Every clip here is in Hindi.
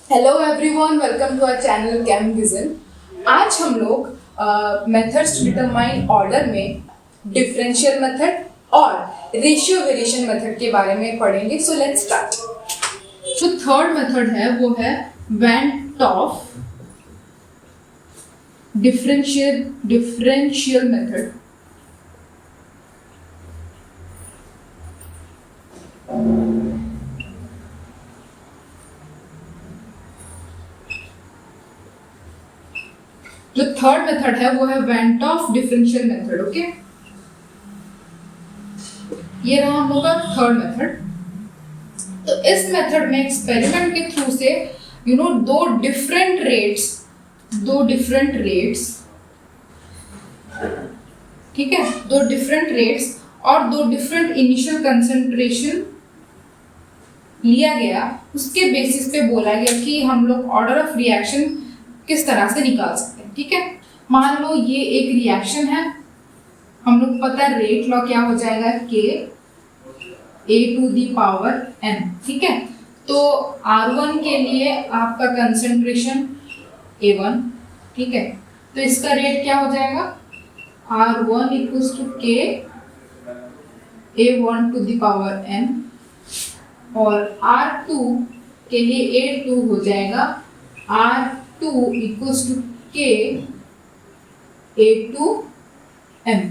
Hello everyone, welcome to our channel Chem Vision. आज हम लोग मेथड्स टू डिटरमाइन ऑर्डर में डिफरेंशियल मेथड और रेशियो वेरिएशन मेथड के बारे में पढ़ेंगे। So let's start. जो थर्ड मेथड है वो है वेन टॉफ डिफरेंशियल मेथड। जो थर्ड मेथड है वो है van't Hoff differential method. Okay, ये रहा हम लोग का थर्ड मेथड। तो इस मेथड में एक्सपेरिमेंट के थ्रू से दो डिफरेंट रेट्स, ठीक है, दो डिफरेंट रेट्स और दो डिफरेंट इनिशियल कंसंट्रेशन लिया गया। उसके बेसिस पे बोला गया कि हम लोग ऑर्डर ऑफ रिएक्शन किस तरह से निकाल सकते हैं। ठीक है, मान लो ये एक रिएक्शन है, हम लोग पता है रेट लॉ क्या हो जाएगा, के ए टू दी पावर एन। ठीक है, तो R1 के लिए आपका कंसंट्रेशन A1, ठीक है, तो इसका रेट क्या हो जाएगा, R1 इक्वल्स टू के A1 to the power n, और R2 के लिए A2 हो जाएगा R2 इक्वल्स टू के A2 m।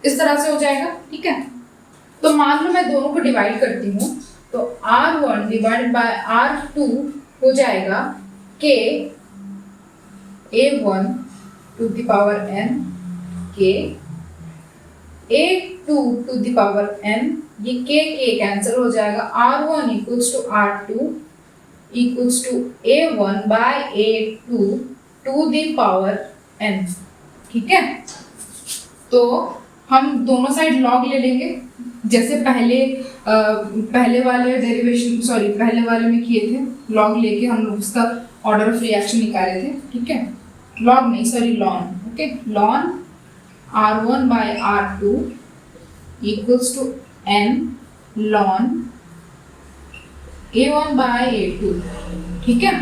इस तरह से हो जाएगा। ठीक है, तो मान लो मैं दोनों को डिवाइड करती हूँ, तो R1 डिवाइड बाय R2 हो जाएगा के A1 to the power n के A2 to the power n, ये के कैंसिल हो जाएगा। R1 equals to R2 equals to A1 by A2 to the power n। ठीक है, तो हम दोनों साइड लॉग ले लेंगे, जैसे पहले वाले में किए थे। लॉग लेके हम लोग उसका ऑर्डर ऑफ रिएक्शन निकाले थे। ठीक है, लॉग नहीं sorry ln. Okay, ln R1 by R2 equals to n ln A1 by A2। ठीक है,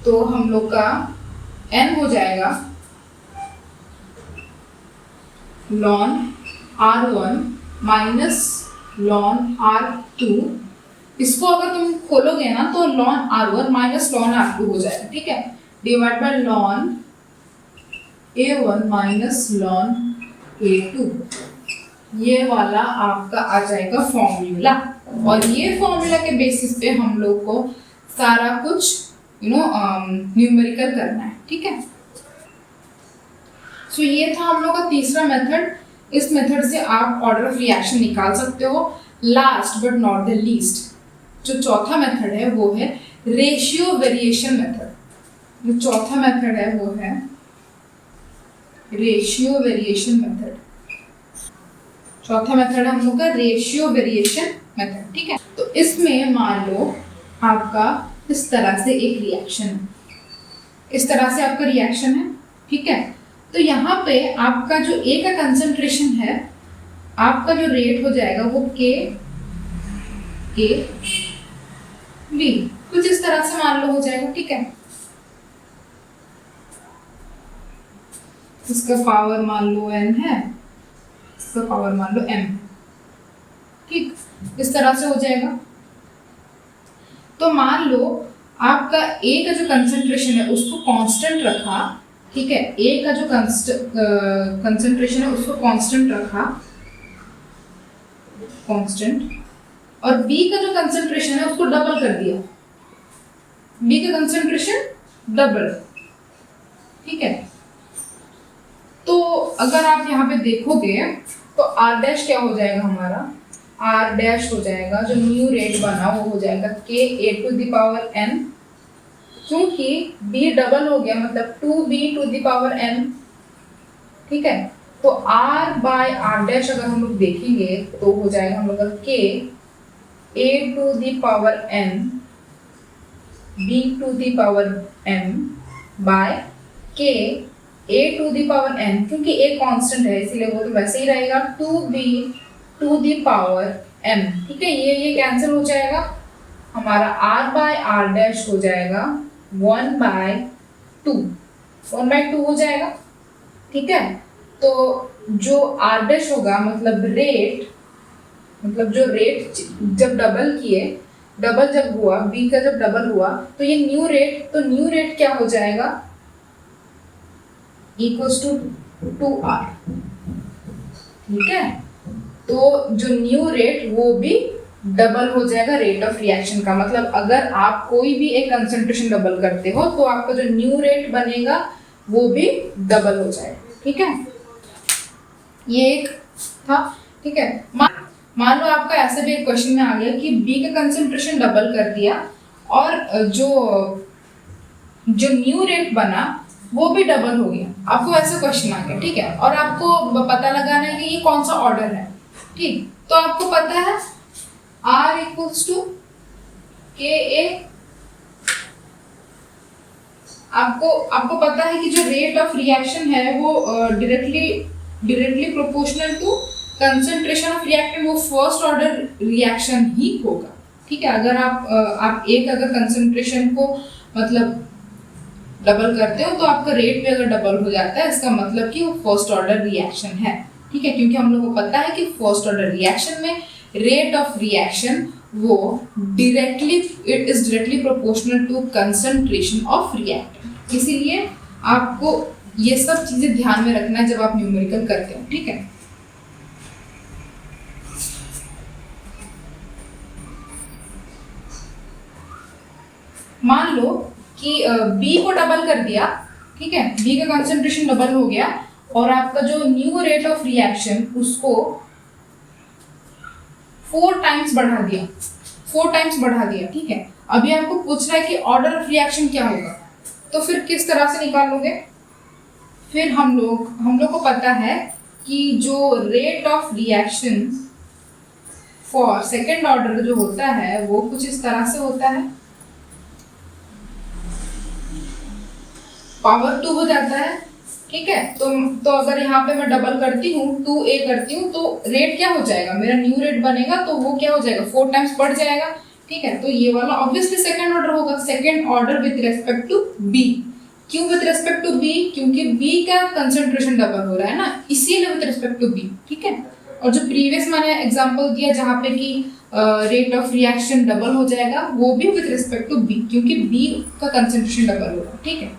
तो हम लोग का n हो जाएगा lawn R1 minus lawn R2। इसको अगर तुम खोलोगे ना तो lawn R1 minus lawn R2 हो जाएगा। ठीक है, divide by lawn A1 minus lawn A2। ये वाला आपका आ जाएगा फॉर्मूला, और ये फॉर्मूला के बेसिस पे हम लोग को सारा कुछ न्यूमेरिकल करना है। ठीक है, सो ये था हम लोग का तीसरा मेथड। इस मेथड से आप ऑर्डर ऑफ रिएक्शन निकाल सकते हो। Last but not the least, जो चौथा मेथड है वो है रेशियो वेरिएशन मेथड। जो चौथा मेथड है वो है रेशियो वेरिएशन मेथड। चौथा मेथड है हम लोग का रेशियो वेरिएशन मेथड। ठीक है, तो इसमें मान लो आपका इस तरह से एक रिएक्शन है, इस तरह से आपका रिएक्शन है। ठीक है, तो यहाँ पे आपका जो A का कंसंट्रेशन है, आपका जो रेट हो जाएगा वो के V, कुछ इस तरह से मान लो हो जाएगा। ठीक है, इसका पावर मान लो n है, इसका पावर मान लो m। ठीक, इस तरह से हो जाएगा। तो मान लो आपका A का जो कंसंट्रेशन है उसको कांस्टेंट रखा। ठीक है, A का जो कंसंट्रेशन है उसको कांस्टेंट रखा, कांस्टेंट, और B का जो कंसंट्रेशन है उसको डबल कर दिया। B का कंसंट्रेशन डबल। ठीक है, तो अगर आप यहाँ पे देखोगे तो R डैश क्या हो जाएगा, हमारा R डैश हो जाएगा, जो न्यू रेट बना वो हो जाएगा K A to the power n, क्योंकि B डबल हो गया मतलब 2B to the power n। ठीक है, तो R बाय R डैश अगर हम लोग देखेंगे तो हो जाएगा हम लोग का K A to the power n B to the power m by K A to the power n, क्योंकि A कांस्टेंट है इसीलिए वो तो वैसे ही रहेगा 2B to the power m। ठीक है, ये कैंसिल हो जाएगा, हमारा r बाय आर डैश हो जाएगा 1/2 1/2 हो जाएगा। ठीक है, तो जो r डैश होगा मतलब रेट, मतलब जो रेट जब डबल किए, डबल जब हुआ b का जब डबल हुआ तो ये न्यू रेट, तो न्यू रेट क्या हो जाएगा इक्वल्स टू 2r। ठीक है, तो जो न्यू रेट वो भी डबल हो जाएगा रेट ऑफ रिएक्शन का। मतलब अगर आप कोई भी एक कंसंट्रेशन डबल करते हो तो आपका जो न्यू रेट बनेगा वो भी डबल हो जाएगा। ठीक है, ये एक था। ठीक है, मान लो आपका ऐसे भी एक क्वेश्चन में आ गया कि बी का कंसंट्रेशन डबल कर दिया और जो न्यू रेट बना वो भी डबल हो गया, आपको ऐसा क्वेश्चन आ गया। ठीक है, और आपको पता लगाना है कि ये कौन सा ऑर्डर है। ठीक, तो आपको पता है R इक्वल्स टू KA। आपको पता है कि जो रेट ऑफ रिएक्शन है वो directly proportional to concentration of reactant, वो फर्स्ट ऑर्डर रिएक्शन ही होगा। ठीक है, अगर आप एक अगर कंसंट्रेशन को मतलब डबल करते हो तो आपका रेट भी अगर डबल हो जाता है, इसका मतलब कि वो फर्स्ट ऑर्डर रिएक्शन है। ठीक है, क्योंकि हम लोग को पता है कि फर्स्ट ऑर्डर रिएक्शन में रेट ऑफ रिएक्शन वो it is directly proportional to concentration of reactant. इसीलिए आपको ये सब चीजें ध्यान में रखना है जब आप न्यूमेरिकल करते हो। ठीक है, मान लो कि B को डबल कर दिया। ठीक है, B का कंसंट्रेशन डबल हो गया और आपका जो न्यू रेट ऑफ रिएक्शन उसको 4 टाइम्स बढ़ा दिया, 4 टाइम्स बढ़ा दिया। ठीक है, अभी आपको पूछ रहा है कि ऑर्डर ऑफ रिएक्शन क्या होगा, तो फिर किस तरह से निकालोगे? फिर हम लोग को पता है कि जो rate of reaction for second order जो होता है वो कुछ इस तरह से होता है, पावर 2 हो जाता है। ठीक है, तो अगर यहाँ पे मैं डबल करती हूँ 2a करती हूँ तो रेट क्या हो जाएगा, मेरा न्यू रेट बनेगा तो वो क्या हो जाएगा 4 टाइम्स बढ़ जाएगा। ठीक है, तो ये वाला ऑब्वियसली सेकंड ऑर्डर होगा, second order with respect to b। क्यों विद रेस्पेक्ट टू b? क्योंकि b का कंसंट्रेशन डबल हो रहा है ना, इसीलिए विद रेस्पेक्ट टू b। ठीक है, और जो प्रीवियस मैंने एग्जांपल दिया जहाँ पे कि रेट ऑफ रिएक्शन डबल हो जाएगा वो भी विद रिस्पेक्ट टू b, क्योंकि b का कंसंट्रेशन डबल हो रहा है। ठीक है,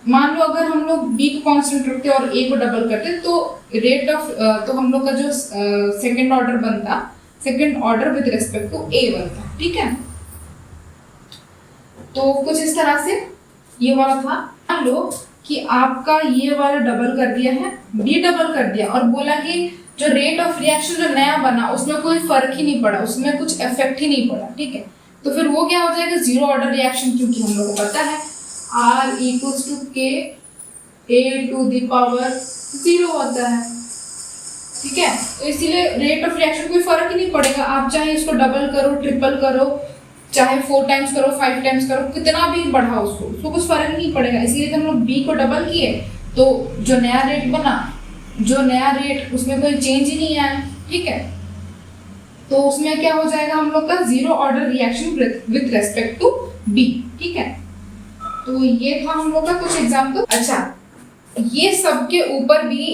मान लो अगर हम लोग b को कांस्टेंट रखते और a को डबल करते तो रेट ऑफ तो हम लोग का जो सेकंड ऑर्डर बनता, second order with respect to a बनता। ठीक है, तो कुछ इस तरह से ये वाला था। मान लो कि आपका ये वाला डबल कर दिया है, b डबल कर दिया और बोला कि जो रेट ऑफ रिएक्शन जो नया बना उसमें कोई फर्क ही नहीं पड़ा, उसमें कुछ इफेक्ट ही नहीं पड़ा। ठीक है, तो फिर वो क्या हो जाएगा जीरो ऑर्डर रिएक्शन, क्योंकि हम लोग को पता है R equals to K A to the power 0 होता है। ठीक है, तो इसीलिए रेट ऑफ रिएक्शन कोई फर्क ही नहीं पड़ेगा, आप चाहे इसको डबल करो, ट्रिपल करो, चाहे 4 टाइम्स करो, 5 टाइम्स करो, कितना भी बढ़ाओ उसको कुछ फर्क नहीं पड़ेगा। इसीलिए हम लोग B को डबल किए तो जो नया रेट बना, जो नया रेट उसमें कोई चेंज ही नहीं आया। ठीक है, तो उसमें क्या हो जाएगा हम लोग का zero order reaction with respect to B। ठीक है, तो ये था हम लोग का कुछ एग्जाम्पल। अच्छा, ये सब के ऊपर भी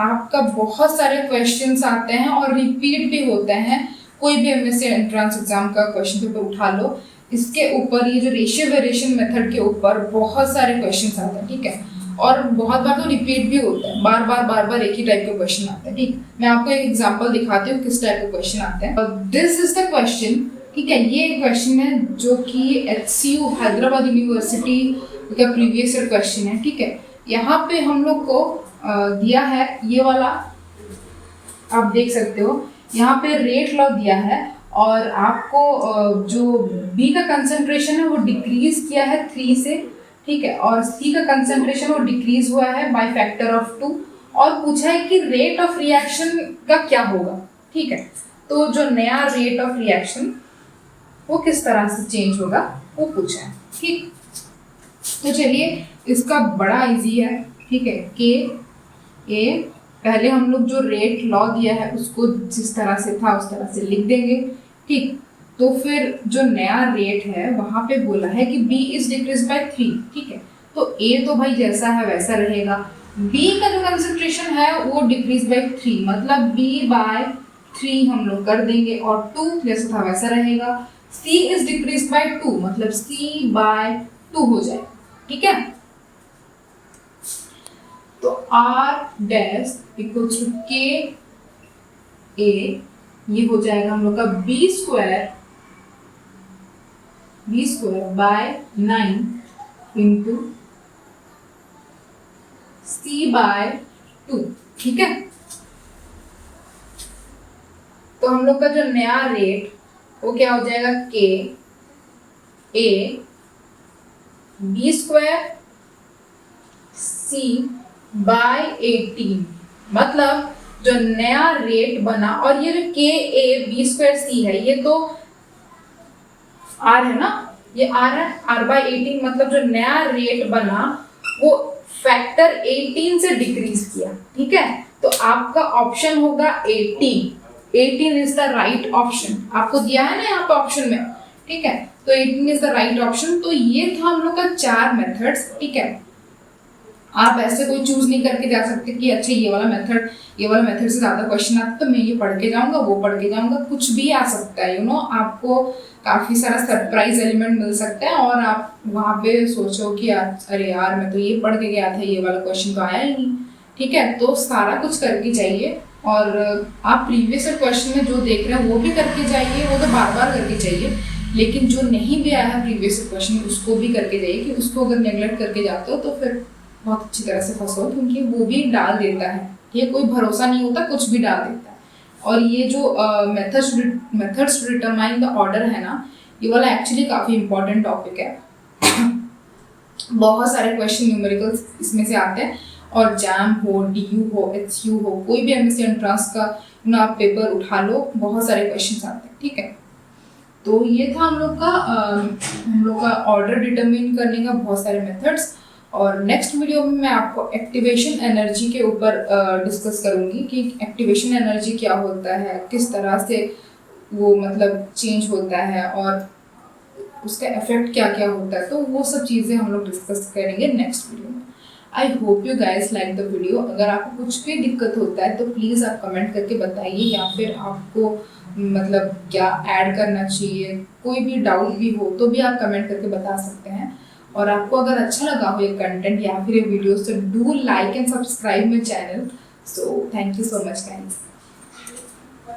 आपका बहुत सारे क्वेश्चंस आते हैं और रिपीट भी होते हैं। कोई भी एमएससी एंट्रेंस एग्जाम का क्वेश्चन पेपर उठा लो, इसके ऊपर ये जो रेशियो वेरिएशन मेथड के ऊपर बहुत सारे क्वेश्चंस आते हैं। ठीक है, और बहुत बार तो रिपीट भी होता है, बार बार एक ही टाइप के क्वेश्चन आते हैं। ठीक, मैं आपको एक एग्जाम्पल दिखाती हूँ किस टाइप के क्वेश्चन आते हैं। This is the question. ठीक है, ये क्वेश्चन है जो कि HCU हैदराबाद यूनिवर्सिटी का प्रीवियस ईयर क्वेश्चन है। ठीक है, यहाँ पे हम लोग को दिया है ये वाला, आप देख सकते हो यहाँ पे रेट लॉ दिया है और आपको जो B का कंसंट्रेशन है वो डिक्रीज किया है 3 से। ठीक है, और C का कंसंट्रेशन वो डिक्रीज हुआ है बाय फैक्टर ऑफ 2 और पूछा है कि रेट ऑफ रिएक्शन का क्या होगा। ठीक है, तो जो नया रेट ऑफ रिएक्शन वो किस तरह से चेंज होगा वो पूछा है। ठीक, तो चलिए इसका बड़ा इजी है। ठीक है, K A पहले हम लोग जो रेट लॉ दिया है उसको जिस तरह से था उस तरह से लिख देंगे, ठीक। तो फिर जो नया रेट है वहां पे बोला है कि B इज डिक्रीज बाय 3, ठीक है। तो A तो भाई जैसा है वैसा रहेगा, B का जो कंसंट्रेशन है वो डिक्रीज बाय 3, मतलब B बाय 3 हम लोग कर देंगे, और 2 जैसा था वैसा रहेगा। C इज डिक्रीज बाय 2, मतलब C बाय 2 हो जाए, ठीक है। तो R dash equals to K A, ये हो जाएगा हम लोग का B square by 9 into C by 2, ठीक है। तो हम लोग का जो नया रेट वो क्या हो जाएगा, K A B square C by 18, मतलब जो नया रेट बना, और ये जो K A B square C है ये तो R है ना, ये R है, R बाय 18, मतलब जो नया रेट बना वो फैक्टर 18 से डिक्रीज किया, ठीक है। तो आपका ऑप्शन होगा 18 इज द राइट ऑप्शन, आपको दिया है ना यहाँ पे ऑप्शन में, ठीक है। तो 18 इज द राइट ऑप्शन। तो ये था हम लोग का 4 मेथड्स, ठीक है। आप ऐसे कोई चूज नहीं करके जा सकते कि अच्छा ये वाला मेथड से ज्यादा क्वेश्चन आता तो मैं ये पढ़ के जाऊंगा, वो पढ़ के जाऊंगा, कुछ भी आ सकता है, आपको काफी सारा सरप्राइज एलिमेंट मिल सकता है, और आप वहां पे सोचो कि अरे यार मैं तो ये पढ़ के गया था, ये वाला क्वेश्चन तो आया ही नहीं, ठीक है। तो सारा कुछ करके जाइए, और आप प्रीवियस क्वेश्चन में जो देख रहे हैं वो भी करके जाइए, वो तो बार बार करके जाइए, लेकिन जो नहीं भी आया है प्रीवियस क्वेश्चन उसको भी करके जाइए, कि उसको अगर नेग्लेक्ट करके जाते हो तो फिर बहुत अच्छी तरह से फंसो, क्योंकि वो भी डाल देता है, ये कोई भरोसा नहीं होता, कुछ भी डाल देता है। और ये जो methods to determine the order है ना, ये वाला एक्चुअली काफी इंपॉर्टेंट टॉपिक है। बहुत सारे क्वेश्चन न्यूमेरिकल्स इसमें से आते हैं, और जैम हो, DU हो, HU हो, कोई भी MSc एंट्रेंस का आप पेपर उठा लो, बहुत सारे क्वेश्चन आते हैं, ठीक है। तो ये था हम लोग का ऑर्डर डिटरमाइन करने का बहुत सारे मेथड्स। और नेक्स्ट वीडियो में मैं आपको एक्टिवेशन एनर्जी के ऊपर डिस्कस करूंगी कि एक्टिवेशन एनर्जी क्या होता है, किस तरह से वो मतलब चेंज होता है, और उसका इफेक्ट क्या क्या होता है। तो वो सब चीज़ें हम लोग डिस्कस करेंगे नेक्स्ट वीडियो में। I hope you guys like the video. अगर आपको कुछ भी दिक्कत होता है तो प्लीज़ आप कमेंट करके बताइए, या फिर आपको मतलब क्या ऐड करना चाहिए, कोई भी डाउट भी हो तो भी आप कमेंट करके बता सकते हैं। और आपको अगर अच्छा लगा हो ये कंटेंट या फिर ये वीडियो, तो do like and subscribe my channel. So thank you so much guys.